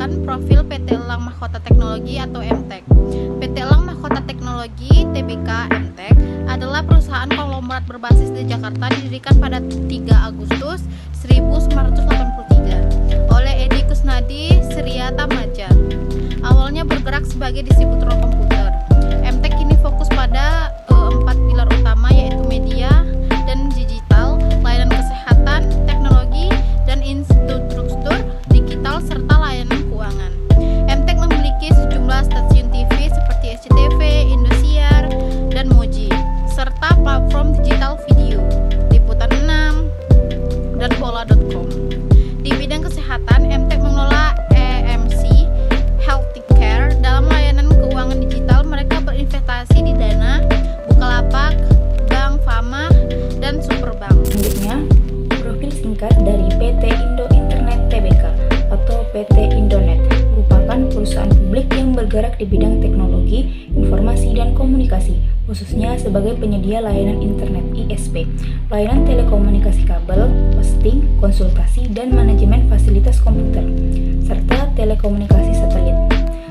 menampilkan profil PT Elang Mahkota Teknologi atau MTEK. PT Elang Mahkota Teknologi (Tbk) MTEK adalah perusahaan konglomerat berbasis di Jakarta, didirikan pada 3 Agustus 1983 oleh Edi Kusnadi Sriatamaja. Awalnya bergerak sebagai distributor komputer. MTEK kini fokus pada 4 pilar utama, yaitu media dan digital, layanan kesehatan, teknologi, dan infrastruktur digital, serta layanan keuangan. MTEK memiliki sejumlah stasiun TV seperti SCTV, Indosiar, dan Moji, serta platform digital video, Liputan 6, dan Bola.com. Di bidang kesehatan, MTEK mengelola EMC Healthcare. Dalam layanan keuangan digital, mereka berinvestasi di Dana, Bukalapak, Bank Fama, dan Superbank. Selanjutnya, profil singkat dari PT Indo Internet Tbk atau PT Indonet merupakan perusahaan publik yang bergerak di bidang teknologi, informasi, dan komunikasi, khususnya sebagai penyedia layanan internet ISP, layanan telekomunikasi kabel, hosting, konsultasi, dan manajemen fasilitas komputer, serta telekomunikasi satelit.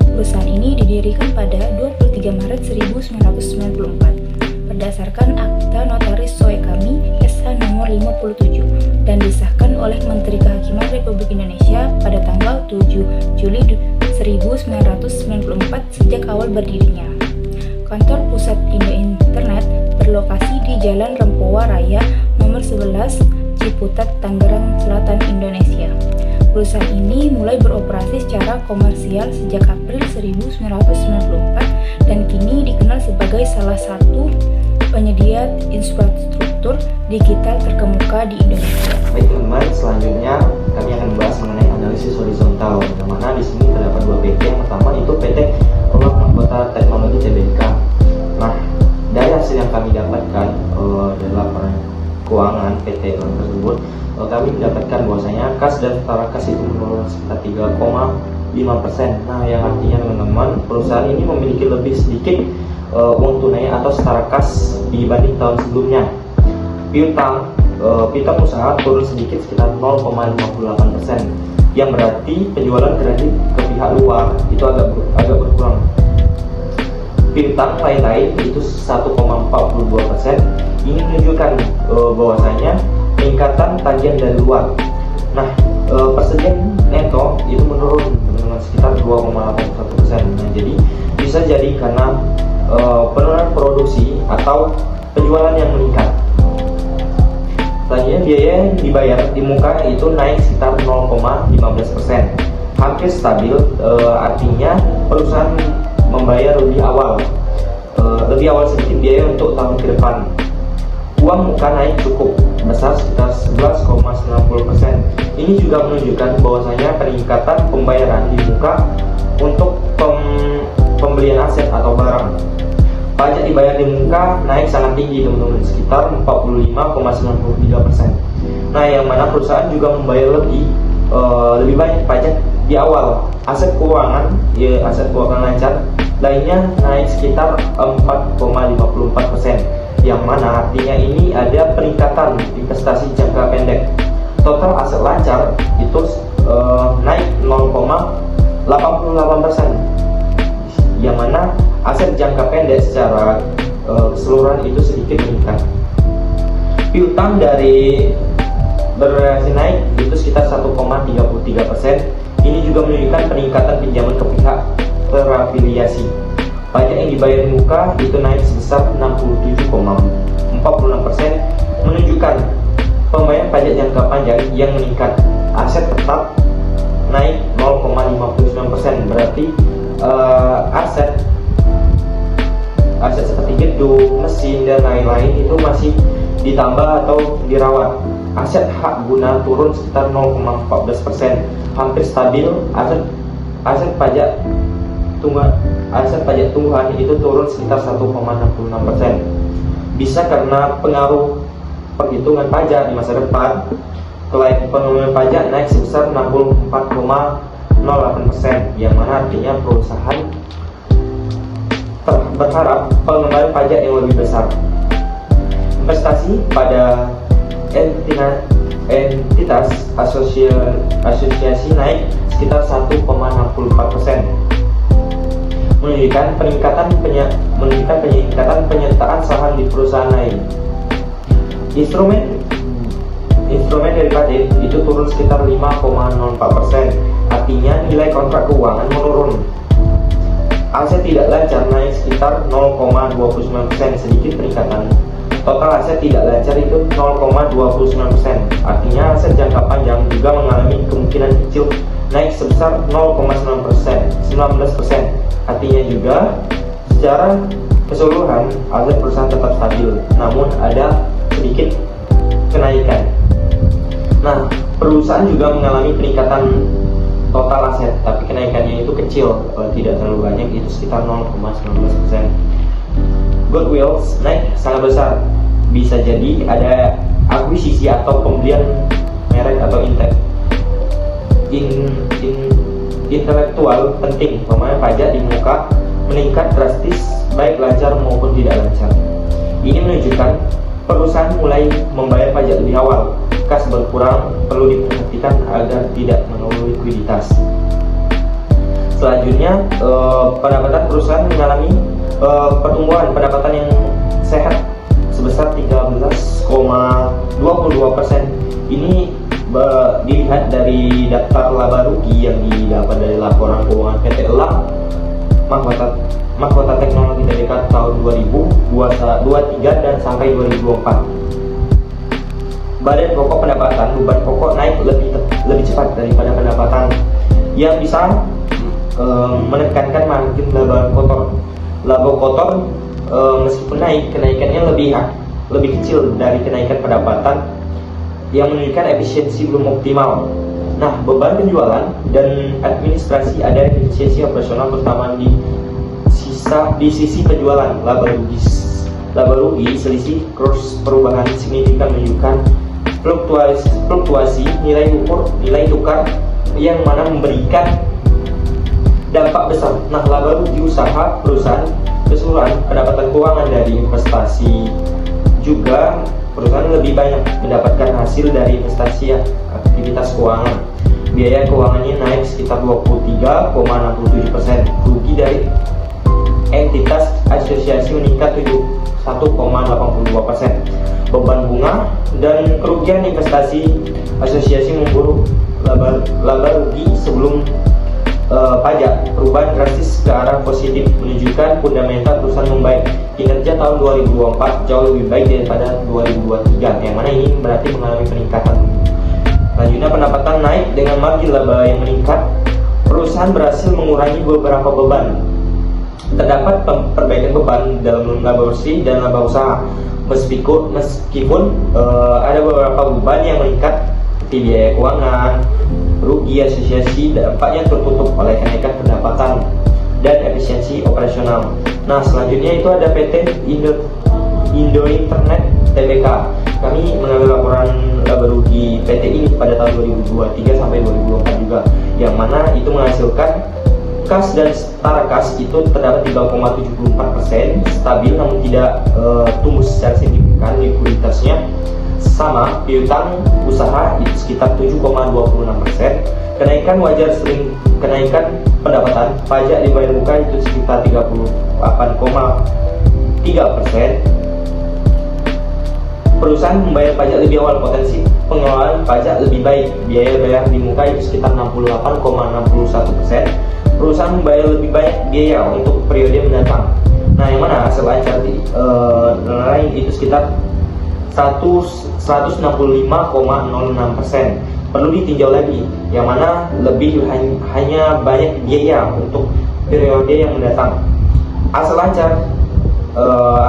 Perusahaan ini didirikan pada 23 Maret 1994 berdasarkan Akta Notaris Soekami SH nomor 57 dan disahkan oleh Menteri Kehakiman Republik Indonesia pada tanggal 7 Juli 1994 sejak awal berdirinya. Kantor pusat Indo Internet berlokasi di Jalan Rempoa Raya nomor 11 Ciputat, Tangerang Selatan, Indonesia. Perusahaan ini mulai beroperasi secara komersial sejak April 1994 dan kini dikenal sebagai salah satu penyedia infrastruktur digital terkemuka di Indonesia. Baik teman-teman, selanjutnya kami akan membahas mengenai analisis horizontal, yang mana di sini terdapat 2 PT. Yang pertama itu PT Elang Mahkota Teknologi Tbk. Nah, dari hasil yang kami dapatkan dalam laporan keuangan PT Elang tersebut, kami mendapatkan bahwasanya kas dan setara kas itu menurun sekitar 3,5%. Nah, yang artinya teman-teman, perusahaan ini memiliki lebih sedikit uang tunai atau setara kas dibanding tahun sebelumnya. Piutang usaha turun sedikit sekitar 0,58%, yang berarti penjualan kredit ke pihak luar itu agak berkurang. Piutang lain-lain itu 1,42%. Ini menunjukkan bahwasanya peningkatan tagihan dari luar. Nah, persediaan neto itu menurun dengan sekitar 2,81%. Nah, bisa jadi karena penurunan produksi atau penjualan yang meningkat. Selanjutnya, biaya yang dibayar di muka itu naik sekitar 0,15%, hampir stabil. Artinya perusahaan membayar lebih awal sedikit biaya untuk tahun ke depan. Uang muka naik cukup besar sekitar 11,90%. Ini juga menunjukkan bahwasanya peningkatan pembayaran di muka untuk pembelian aset atau barang. Pajak dibayar di muka naik sangat tinggi teman-teman, sekitar 45,93%. Nah, yang mana perusahaan juga membayar lebih banyak pajak di awal. Aset keuangan lancar lainnya naik sekitar 4,54%, yang mana artinya ini ada peningkatan investasi jangka pendek. Total aset lancar itu naik 0,88%, yang mana aset jangka pendek secara keseluruhan itu sedikit meningkat. Piutang dari bervariasi naik itu sekitar 1,33%. Ini juga menunjukkan peningkatan pinjaman ke pihak terafiliasi. Pajak yang dibayar di muka itu naik sebesar 67,46%, menunjukkan pembayaran pajak jangka panjang yang meningkat. Aset tetap naik 0,59%, berarti aset seperti gedung, mesin, dan lain-lain itu masih ditambah atau dirawat. Aset hak guna turun sekitar 0,14%, hampir stabil. Aset pajak tunggakan itu turun sekitar 1,66%. Bisa karena pengaruh perhitungan pajak di masa depan. Pengeluaran pajak naik sebesar 64,08%, yang mana artinya perusahaan berharap pengembangan pajak yang lebih besar. Investasi pada entitas asosiasi naik sekitar 1,64%, menunjukkan peningkatan penyertaan saham di perusahaan lain. Instrumen derivatif itu turun sekitar 5,04%, artinya nilai kontrak keuangan menurun. Aset tidak lancar naik sekitar 0,29%, sedikit peningkatan. Total aset tidak lancar itu 0,29%, artinya aset jangka panjang juga mengalami kemungkinan kecil naik sebesar 0,19%. Artinya juga secara keseluruhan aset perusahaan tetap stabil, namun ada sedikit kenaikan. Nah, perusahaan juga mengalami peningkatan total aset, tapi kenaikannya itu kecil, tidak terlalu banyak, itu sekitar 0,19%. Goodwill naik sangat besar, bisa jadi ada akuisisi atau pembelian merek atau intelektual penting, pembayar pajak di muka meningkat drastis baik lancar maupun tidak lancar. Ini menunjukkan perusahaan mulai membayar pajak lebih awal. Kas berkurang perlu diperhatikan agar tidak menurunkan likuiditas. Selanjutnya, pendapatan perusahaan mengalami pertumbuhan pendapatan yang sehat sebesar 13,22%. Ini dilihat dari daftar laba rugi yang didapat dari laporan keuangan PT Elang Mahkota Teknologi TBK tahun 2023 dan sampai 2024. Badan pokok pendapatan, beban pokok naik lebih cepat daripada pendapatan, yang bisa menekankan margin laba kotor. Laba kotor meskipun naik, kenaikannya lebih kecil dari kenaikan pendapatan, yang menunjukkan efisiensi belum optimal. Nah, beban penjualan dan administrasi ada efisiensi operasional terutama di sisi penjualan. Laba rugi selisih cross perubahan signifikan menunjukkan fluktuasi nilai tukar yang mana memberikan dampak besar. Nah, laba rugi usaha perusahaan keseluruhan pendapatan keuangan dari investasi juga perusahaan lebih banyak mendapatkan hasil dari investasi aktivitas keuangan. Biaya keuangannya naik sekitar 23,67%. Rugi dari entitas asosiasi meningkat 1,82%. Beban bunga dan kerugian investasi asosiasi memburuk. Laba rugi sebelum pajak perubahan drastis ke arah positif, menunjukkan fundamental perusahaan membaik. Kinerja tahun 2024 jauh lebih baik daripada 2023, yang mana ini berarti mengalami peningkatan. Selanjutnya, pendapatan naik dengan margin laba yang meningkat. Perusahaan berhasil mengurangi beberapa beban. Terdapat perbaikan beban dalam laba bersih dan laba usaha. Meskipun ada beberapa beban yang meningkat seperti biaya keuangan, rugi asosiasi, dampaknya tertutup oleh kenaikan pendapatan dan efisiensi operasional. Nah, selanjutnya itu ada PT Indo Internet TBK. Kami mengambil laporan laba rugi PT ini pada tahun 2023 sampai 2024 juga, yang mana itu menghasilkan kas dan setara kas itu terdapat 3,74%, stabil namun tidak tumbuh secara signifikan. Likuiditasnya sama, piutang usaha itu sekitar 7,26%. Kenaikan wajar sering kenaikan pendapatan pajak dibayar muka itu sekitar 38,3%. Perusahaan membayar pajak lebih awal, potensi pengelolaan pajak lebih baik. Biaya bayar di muka itu sekitar 68,61%. Perusahaan membayar lebih banyak biaya untuk periode mendatang. Nah, yang mana hasil lancar lain itu sekitar 165,06%. Perlu ditinjau lagi, yang mana hanya banyak biaya untuk periode yang mendatang. Asal lancar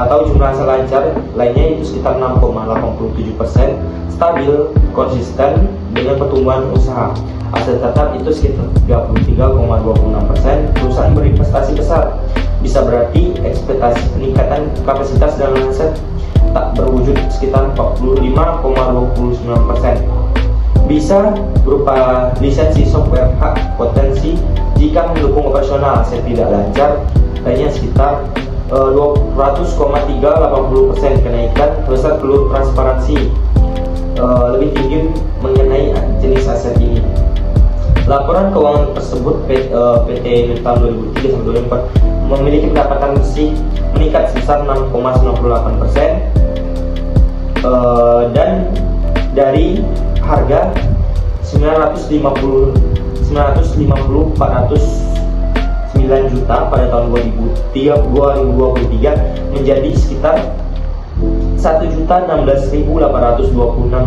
atau jumlah asal lancar lainnya itu sekitar 6,87%, stabil, konsisten dengan pertumbuhan usaha. Aset tetap itu sekitar 33,26%. Perusahaan berinvestasi besar, bisa berarti ekspektasi peningkatan kapasitas dan aset tak berwujud sekitar 45,29%. Bisa berupa lisensi software hak potensi jika mendukung operasional. Aset tidak lancar lainnya sekitar 200,380%. Kenaikan besar perlu transparansi lebih tinggi mengenai jenis aset ini. Laporan keuangan tersebut PT tahun 2003-2004 memiliki pendapatan bersih meningkat sebesar 6,98%, dan dari harga 950 409 juta pada tahun 2023 menjadi sekitar 1.016.826 juta.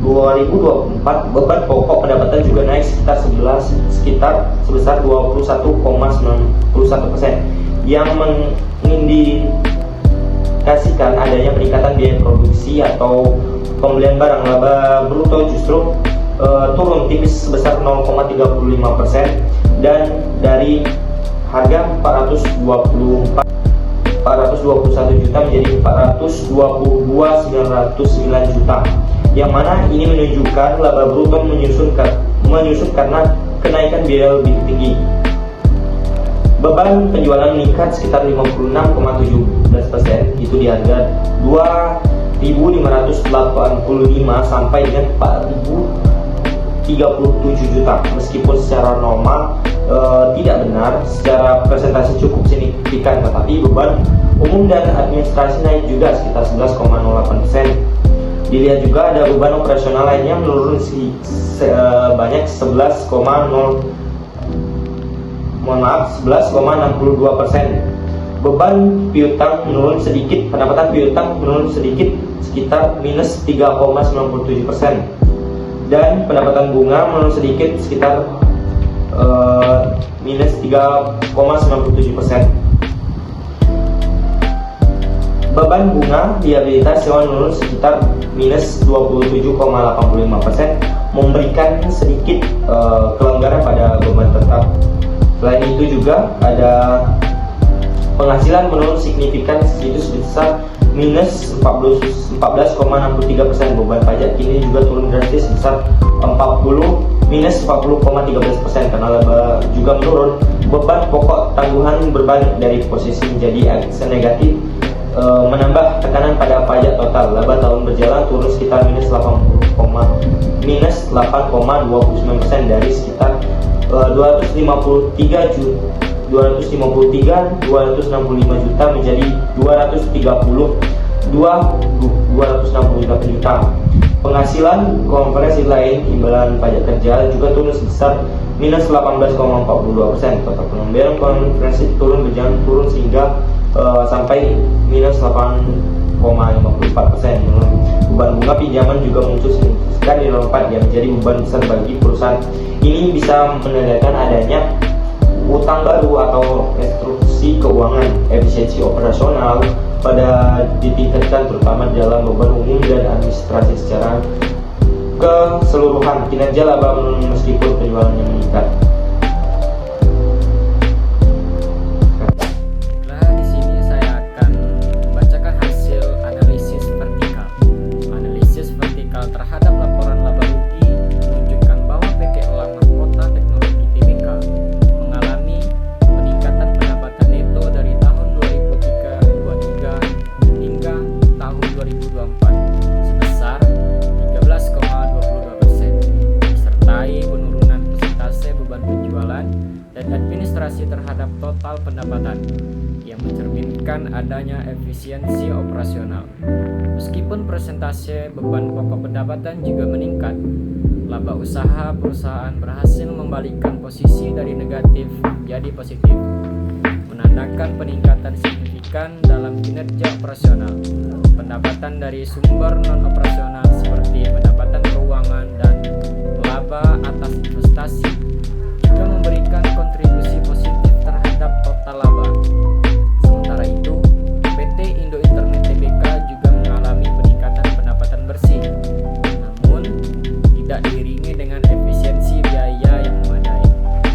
2024 beban pokok pendapatan juga naik sekitar sebesar 21,91%, yang mengindikasikan adanya peningkatan biaya produksi atau pembelian barang. Laba bruto justru turun tipis sebesar 0,35%, dan dari harga 421 juta menjadi 422.909 juta, yang mana ini menunjukkan laba bruto menyusut karena kenaikan biaya lebih tinggi. Beban penjualan meningkat sekitar 56,17%, itu di harga 2.585 sampai dengan 4.037 juta. Meskipun secara normal tidak benar, secara presentasi cukup signifikan, tetapi beban umum dan administrasi naik juga sekitar 11,08%. Dilihat juga ada beban operasional lainnya menurun sebanyak 11,62%. Beban piutang menurun sedikit, pendapatan piutang menurun sedikit sekitar minus 3,97%, dan pendapatan bunga menurun sedikit sekitar minus 3,97%. Beban bunga liabilitas hewan menurun sekitar minus 27,85%, memberikan sedikit kelonggaran pada beban tetap. Selain itu juga ada penghasilan menurun signifikan, itu sebesar minus 14,63%. Beban pajak kini juga turun drastis sebesar minus 40,13% karena laba juga menurun. Beban pokok tanggungan berbalik dari posisi menjadi negatif, menambah tekanan pada pajak total. Laba tahun berjalan turun sekitar minus 8,29% dari sekitar 265 juta menjadi 268 juta. Penghasilan konversi lain imbalan pajak kerja juga turun sebesar minus 18,42%. Total pengembalian konversi turun sehingga sampai minus 8,54%. Beban bunga pinjaman juga muncul signifikan di lompat yang menjadi beban besar bagi perusahaan. Ini bisa menandakan adanya utang baru atau restruksi keuangan. Efisiensi operasional pada ditingkatkan terutama dalam beban umum dan administrasi secara keseluruhan. Kinerja laba menurun meskipun penjualannya meningkat. Terhadap laporan laba rugi menunjukkan bahwa PT Elang Mahkota Teknologi Tbk mengalami peningkatan pendapatan neto dari tahun 2023 hingga tahun 2024 sebesar 13,22%, disertai penurunan persentase beban penjualan dan administrasi terhadap total pendapatan yang mencerminkan adanya efisiensi operasional. Meskipun persentase beban pokok pendapatan juga meningkat, laba usaha perusahaan berhasil membalikkan posisi dari negatif menjadi positif, menandakan peningkatan signifikan dalam kinerja operasional. Pendapatan dari sumber non-operasional seperti pendapatan keuangan dan laba atas investasi juga memberikan kontribusi positif terhadap total laba. Sementara itu, PT Indo Internet Tbk juga mengalami peningkatan pendapatan bersih, namun tidak diiringi dengan efisiensi biaya yang memadai.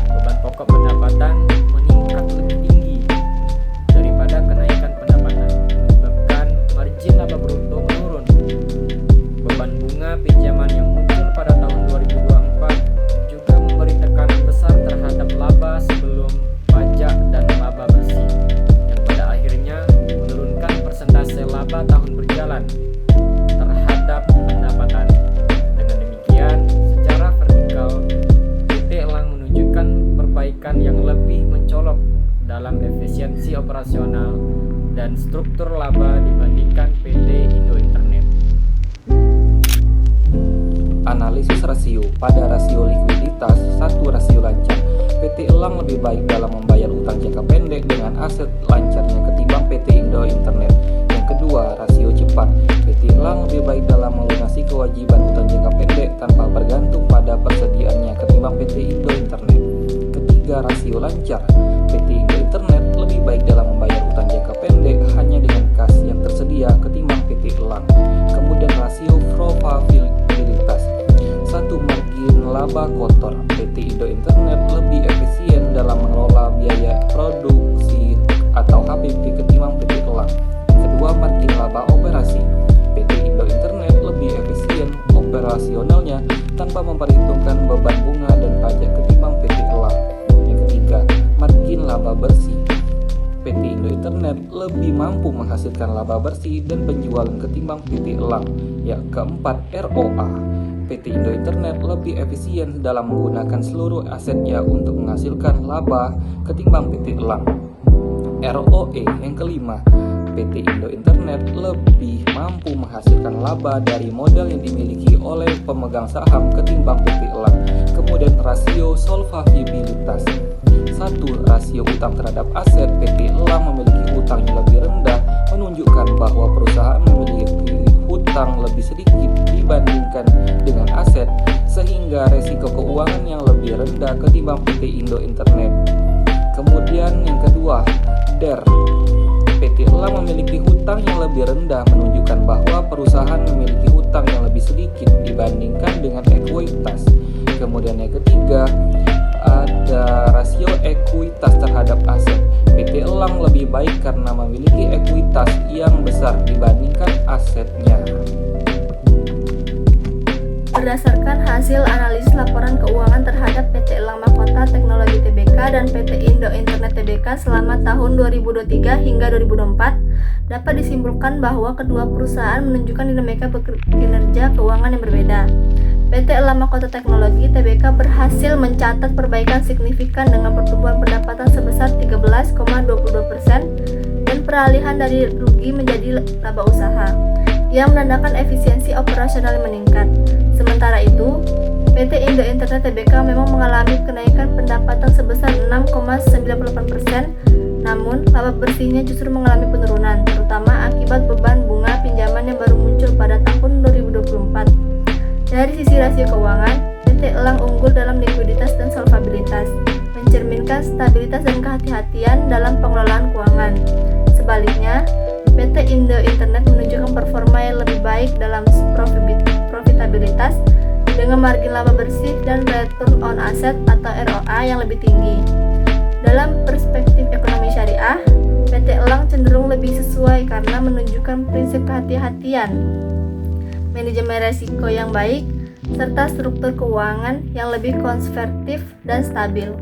Beban pokok pendapatan meningkat lebih tinggi daripada kenaikan pendapatan, menyebabkan margin laba bruto menurun. Beban bunga pinjaman yang muncul pada tahun 2024 juga memberi tekanan besar terhadap laba sebelum efisiensi operasional, dan struktur laba dibandingkan PT Indo Internet. Analisis rasio. Pada rasio likuiditas, 1 rasio lancar. PT Elang lebih baik dalam membayar utang jangka pendek dengan aset lancarnya ketimbang PT Indo Internet. Yang kedua, rasio cepat. PT Elang lebih baik dalam melunasi kewajiban utang jangka pendek tanpa bergantung pada persediaannya ketimbang PT Indo Internet. Ketiga, rasio lancar. PT Indo Internet lebih baik dalam membayar utang jangka pendek hanya dengan kas yang tersedia ketimbang PT Elang. Kemudian rasio probabilitas. 1. Margin laba kotor. PT Indo Internet lebih efisien dalam mengelola biaya produksi atau HPP ketimbang PT Elang. Kedua, margin laba operasi. PT Indo Internet lebih efisien operasionalnya tanpa memperhitungkan beban bunga dan pajak ketimbang PT Elang. Yang ketiga, margin laba bersih. PT Indo Internet lebih mampu menghasilkan laba bersih dan penjualan ketimbang PT Elang. Yang keempat, ROA. PT Indo Internet lebih efisien dalam menggunakan seluruh asetnya untuk menghasilkan laba ketimbang PT Elang. ROE. Yang kelima, PT Indo Internet lebih mampu menghasilkan laba dari modal yang dimiliki oleh pemegang saham ketimbang PT Elang. Kemudian rasio solvabilitas. 1. Rasio utang terhadap aset. PT Elang memiliki utang yang lebih rendah, menunjukkan bahwa perusahaan memiliki hutang lebih sedikit dibandingkan dengan aset, sehingga resiko keuangan yang lebih rendah ketimbang PT Indo Internet. Kemudian yang kedua, DER. PT Elang memiliki hutang yang lebih rendah, menunjukkan bahwa perusahaan memiliki hutang yang lebih sedikit dibandingkan dengan ekuitas. Kemudian yang ketiga, ada rasio ekuitas terhadap aset. PT Elang lebih baik karena memiliki ekuitas yang besar dibandingkan asetnya. Berdasarkan hasil analisis laporan keuangan terhadap PT Elang Mahkota Teknologi Tbk dan PT Indo Internet Tbk selama tahun 2023 hingga 2024, dapat disimpulkan bahwa kedua perusahaan menunjukkan dinamika kinerja keuangan yang berbeda. PT Elang Mahkota Teknologi Tbk berhasil mencatat perbaikan signifikan dengan pertumbuhan pendapatan sebesar 13,22% dan peralihan dari rugi menjadi laba usaha, yang menandakan efisiensi operasional yang meningkat. Sementara itu, PT Indo Internet Tbk memang mengalami kenaikan pendapatan sebesar 6,98%, namun laba bersihnya justru mengalami penurunan, terutama akibat beban bunga pinjaman yang baru muncul pada tahun 2024. Dari sisi rasio keuangan, PT Elang unggul dalam likuiditas dan solvabilitas, mencerminkan stabilitas dan kehati-hatian dalam pengelolaan keuangan. Sebaliknya, PT Indo Internet menunjukkan performa yang lebih baik dalam profitabilitas dengan margin laba bersih dan return on asset atau ROA yang lebih tinggi. Dalam perspektif ekonomi syariah, PT Elang cenderung lebih sesuai karena menunjukkan prinsip kehati-hatian, manajemen risiko yang baik, serta struktur keuangan yang lebih konservatif dan stabil.